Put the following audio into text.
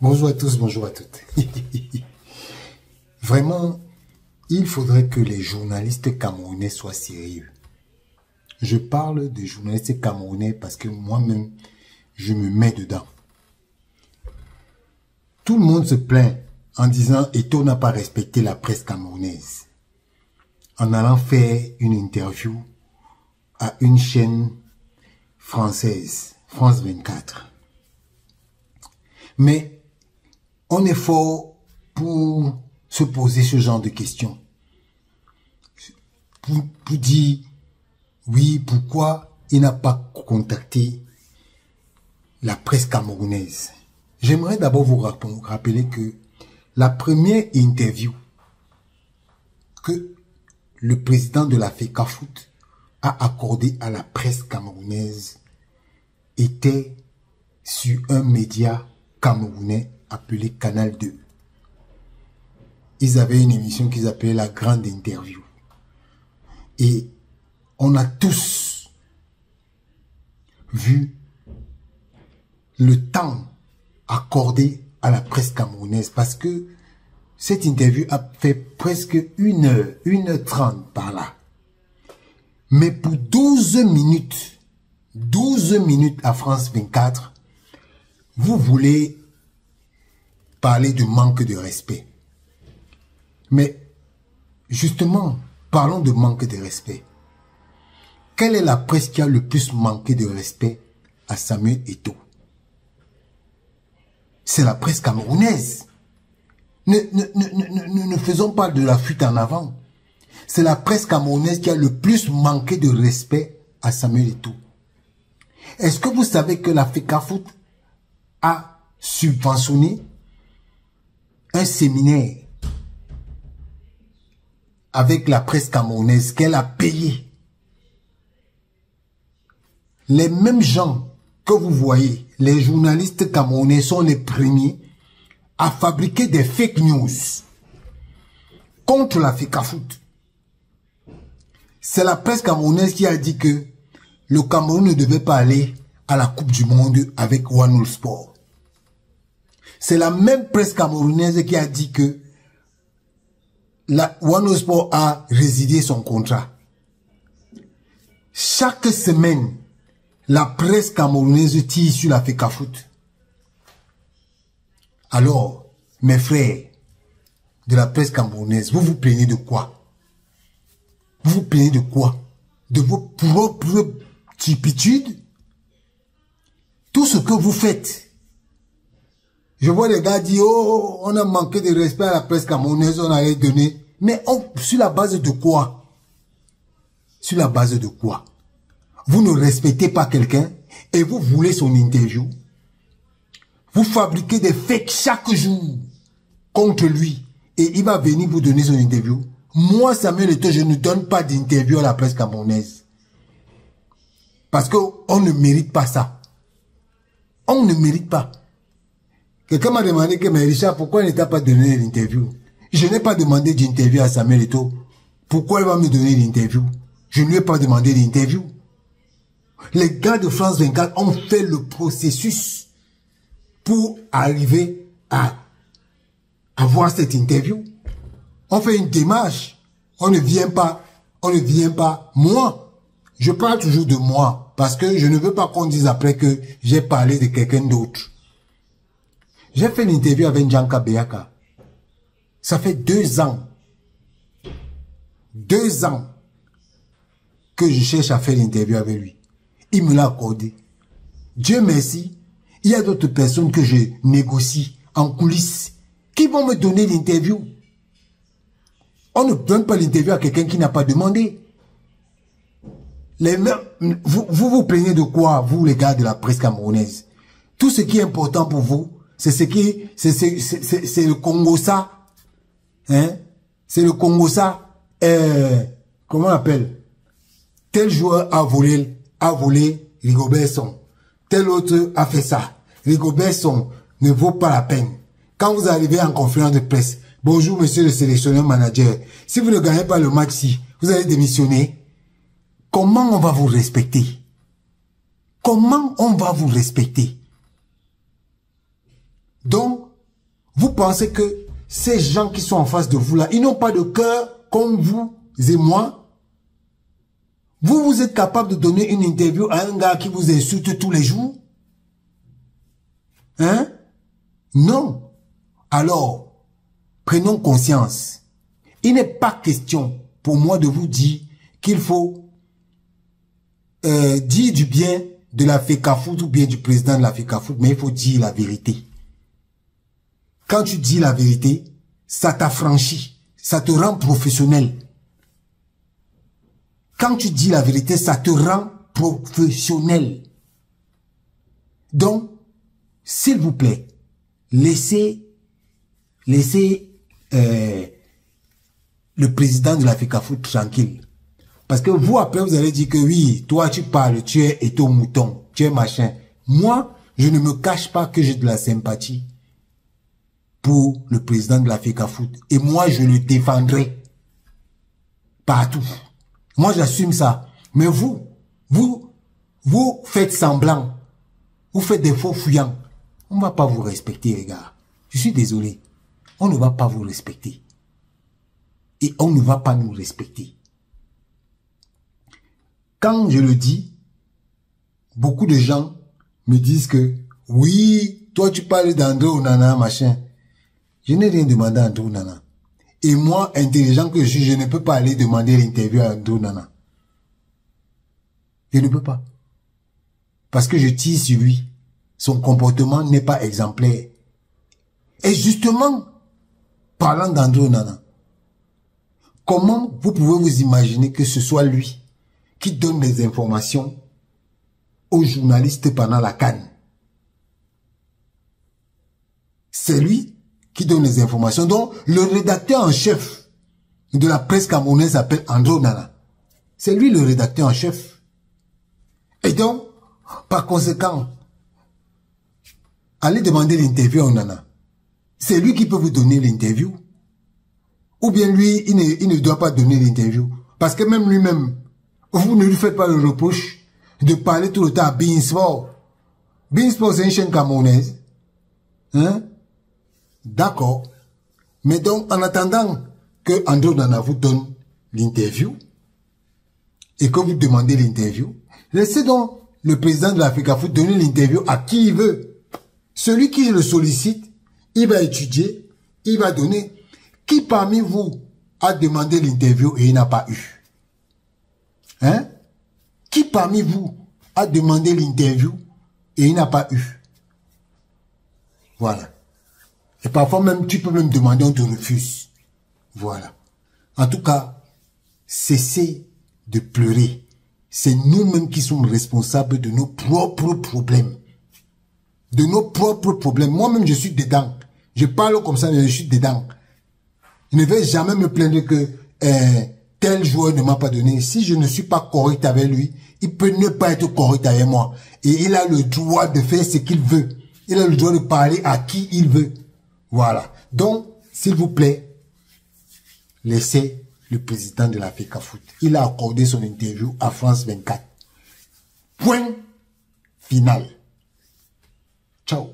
Bonjour à tous, bonjour à toutes. Vraiment, il faudrait que les journalistes camerounais soient sérieux. Je parle des journalistes camerounais parce que moi-même, je me mets dedans. Tout le monde se plaint en disant « Eto'o n'a pas respecté la presse camerounaise » en allant faire une interview à une chaîne française, France 24. Mais on est fort pour se poser ce genre de questions. Pour dire, oui, pourquoi il n'a pas contacté la presse camerounaise. J'aimerais d'abord vous rappeler que la première interview que le président de la FECAFOOT a accordée à la presse camerounaise était sur un média camerounais appelé Canal 2. Ils avaient une émission qu'ils appelaient la grande interview. Et on a tous vu le temps accordé à la presse camerounaise parce que cette interview a fait presque 1h30 par là. Mais pour 12 minutes à France 24, vous voulez parler de manque de respect. Mais justement, parlons de manque de respect. Quelle est la presse qui a le plus manqué de respect à Samuel Eto'o? C'est la presse camerounaise. Ne faisons pas de la fuite en avant. C'est la presse camerounaise qui a le plus manqué de respect à Samuel Eto'o. Est-ce que vous savez que la FECAFOOT a subventionné un séminaire avec la presse camerounaise qu'elle a payé? Les mêmes gens que vous voyez, les journalistes camerounais sont les premiers à fabriquer des fake news contre la FECAFOOT. C'est la presse camerounaise qui a dit que le Cameroun ne devait pas aller à la Coupe du Monde avec One Sport. C'est la même presse camerounaise qui a dit que la One Sport a résilié son contrat. Chaque semaine, la presse camerounaise tire sur la FECAFOOT. Alors, mes frères de la presse camerounaise, vous vous plaignez de quoi? Vous vous plaignez de quoi? De vos propres turpitudes? Tout ce que vous faites. Je vois les gars dire, oh, on a manqué de respect à la presse camerounaise, on allait donner. Mais sur la base de quoi? Sur la base de quoi? Vous ne respectez pas quelqu'un et vous voulez son interview. Vous fabriquez des fakes chaque jour contre lui et il va venir vous donner son interview. Moi, Samuel Eto'o, je ne donne pas d'interview à la presse camerounaise. Parce qu'on ne mérite pas ça. On ne mérite pas. Quelqu'un m'a demandé que, mais Richard, pourquoi il ne t'a pas donné l'interview? Je n'ai pas demandé d'interview à Samuel Eto'o. Pourquoi il va me donner l'interview? Je ne lui ai pas demandé d'interview. Les gars de France 24 ont fait le processus pour arriver à avoir cette interview. On fait une démarche. On ne vient pas. Moi, je parle toujours de moi parce que je ne veux pas qu'on dise après que j'ai parlé de quelqu'un d'autre. J'ai fait une interview avec Djanka Beyaka. Ça fait 2 ans. 2 ans que je cherche à faire l'interview avec lui. Il me l'a accordé. Dieu merci, il y a d'autres personnes que je négocie en coulisses qui vont me donner l'interview. On ne donne pas l'interview à quelqu'un qui n'a pas demandé. Vous vous plaignez de quoi, vous les gars de la presse camerounaise? Tout ce qui est important pour vous, c'est le Congo ça. Hein? C'est le Congo ça. Comment on appelle? Tel joueur a volé Rigobert Song. Tel autre a fait ça. Rigobert Song ne vaut pas la peine. Quand vous arrivez en conférence de presse, bonjour monsieur le sélectionneur manager, si vous ne gagnez pas le match-ci, vous allez démissionner. Comment on va vous respecter? Comment on va vous respecter? Donc, pensez que ces gens qui sont en face de vous là, ils n'ont pas de cœur comme vous et moi? Vous êtes capable de donner une interview à un gars qui vous insulte tous les jours? Hein? Non. Alors, prenons conscience. Il n'est pas question pour moi de vous dire qu'il faut dire du bien de la FECAFOOT ou bien du président de la FECAFOOT, mais il faut dire la vérité. Quand tu dis la vérité, ça t'affranchit, ça te rend professionnel. Quand tu dis la vérité, ça te rend professionnel. Donc, s'il vous plaît, laissez le président de la FECAFOOT tranquille. Parce que vous, après, vous allez dire que oui, toi, tu parles, tu es étau mouton, tu es machin. Moi, je ne me cache pas que j'ai de la sympathie pour le président de la FECAFOOT. Et moi, je le défendrai partout. Moi, j'assume ça. Mais vous faites semblant. Vous faites des faux fuyants. On ne va pas vous respecter, les gars. Je suis désolé. On ne va pas vous respecter. Et on ne va pas nous respecter. Quand je le dis, beaucoup de gens me disent que oui, toi tu parles d'André Onana, machin. Je n'ai rien demandé à André Onana. Et moi, intelligent que je suis, je ne peux pas aller demander l'interview à André Onana. Je ne peux pas. Parce que je tire sur lui. Son comportement n'est pas exemplaire. Et justement, parlant d'André Onana, comment vous pouvez vous imaginer que ce soit lui qui donne des informations aux journalistes pendant la CAN? C'est lui qui donne les informations. Donc, le rédacteur en chef de la presse camerounaise s'appelle André Onana. C'est lui le rédacteur en chef. Et donc, par conséquent, allez demander l'interview à Onana. C'est lui qui peut vous donner l'interview. Ou bien lui, il ne doit pas donner l'interview. Parce que même lui-même, vous ne lui faites pas le reproche de parler tout le temps à Beansport. Beansport, c'est une chaîne camerounaise. Hein? D'accord. Mais donc, en attendant que André Onana vous donne l'interview et que vous demandez l'interview, laissez donc le président de la FECAFOOT donner l'interview à qui il veut. Celui qui le sollicite, il va étudier, il va donner. Qui parmi vous a demandé l'interview et il n'a pas eu? Hein? Qui parmi vous a demandé l'interview et il n'a pas eu? Voilà. Et parfois même, tu peux même demander, on te refuse. Voilà. En tout cas, cessez de pleurer. C'est nous-mêmes qui sommes responsables de nos propres problèmes. De nos propres problèmes. Moi-même, je suis dedans. Je parle comme ça, mais je suis dedans. Je ne vais jamais me plaindre que tel joueur ne m'a pas donné. Si je ne suis pas correct avec lui, il peut ne pas être correct avec moi. Et il a le droit de faire ce qu'il veut. Il a le droit de parler à qui il veut. Voilà. Donc, s'il vous plaît, laissez le président de la FECAFOOT. Il a accordé son interview à France 24. Point final. Ciao.